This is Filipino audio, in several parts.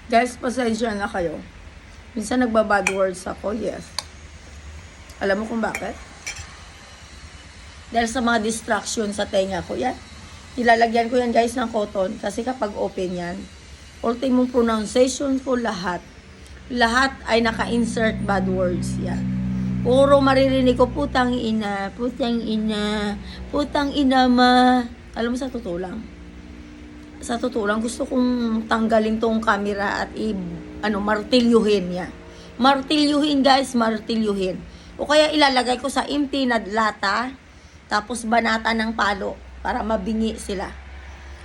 Guys, pasensya na kayo. Minsan nagbabad words ako, yes. Alam mo kung bakit? Dahil sa mga distraction sa tenga ko, yan. Ilalagyan ko yan guys ng cotton kasi kapag open yan, ultimong pronunciation ko lahat ay naka-insert bad words, yan. Puro maririnig ko, putang ina, putang ina, putang ina ma. Alam mo, sa totoo lang, gusto kong tanggalin tong camera at martilyuhin niya. Martilyuhin guys, martilyuhin. O kaya ilalagay ko sa empty na lata, tapos banata ng palo para mabingi sila.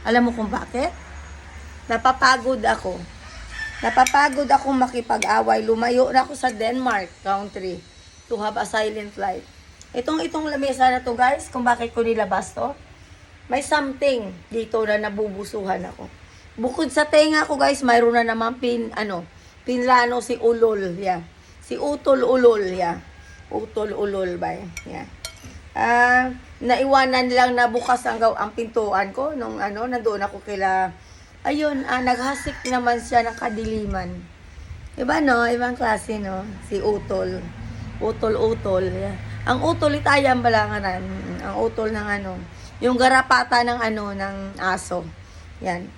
Alam mo kung bakit? Napapagod ako makipag-away. Lumayo na ako sa Denmark country to have a silent life. Itong lamesa na to guys, kung bakit ko nilabas to, may something dito na nabubusuhan ako. Bukod sa tenga ko guys, mayroon na naman pinlano si Ulol, yeah. Si Utol Ulol, yeah. Utol Ulol ba, yeah. Naiwanan lang na bukas ang pintuan ko nung nandoon ako kila. Ayun, naghasik naman siya ng kadiliman. Iba no, ibang klase no, si Utol. Utol, yeah. Ang utol itayan balangan, ang utol ng yung garapata ng ng aso. Yan.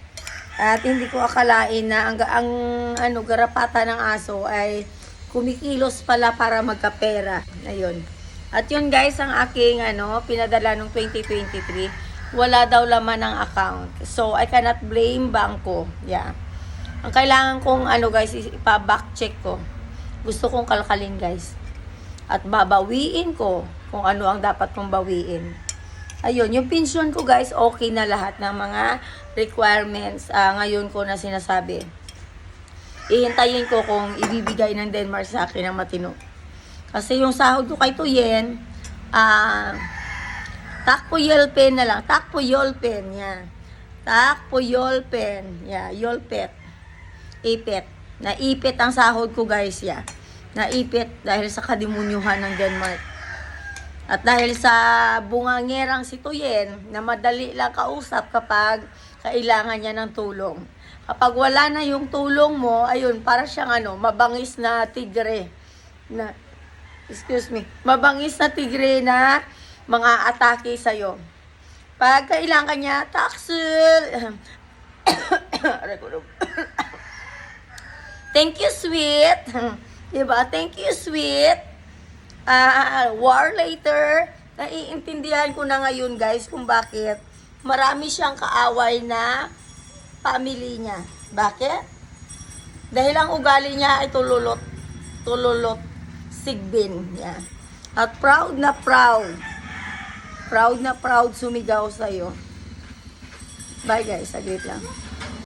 At hindi ko akalain na ang garapata ng aso ay kumikilos pala para magkapera. Ayun. At yun guys, ang aking pinadala nung 2023, wala daw laman ng account. So I cannot blame bangko. Yeah. Ang kailangan kong guys, ipa-back check ko. Gusto kong kalkalin guys. At babawiin ko kung ano ang dapat kong bawiin. Ayun, yung pension ko guys, okay na lahat ng mga requirements. Ngayon ko na sinasabi. Ihintayin ko kung ibibigay ng Denmark sa akin ng matino. Kasi yung sahod ko kay Tuyen, takpo yolpen na lang. Takpo yolpen, yan. Takpo yolpen. Yeah, yolpet. Ipet. Naipit ang sahod ko guys, yeah. Naipit dahil sa kadimunyuhan ng Denmark. At dahil sa bungangerang si Tuyen, na madali lang kausap kapag kailangan niya ng tulong. Kapag wala na yung tulong mo, ayun, para siyang mabangis na tigre. Mabangis na tigre na mga atake sa'yo. Pag kailangan niya, taksil. Thank you, sweet. Diba? Thank you, sweet. War later, naiintindihan ko na ngayon guys kung bakit marami siyang kaaway na family niya. Bakit? Dahil ang ugali niya ay tululot sigbin niya. At proud na proud sumigaw sa'yo. Bye guys, saglit lang.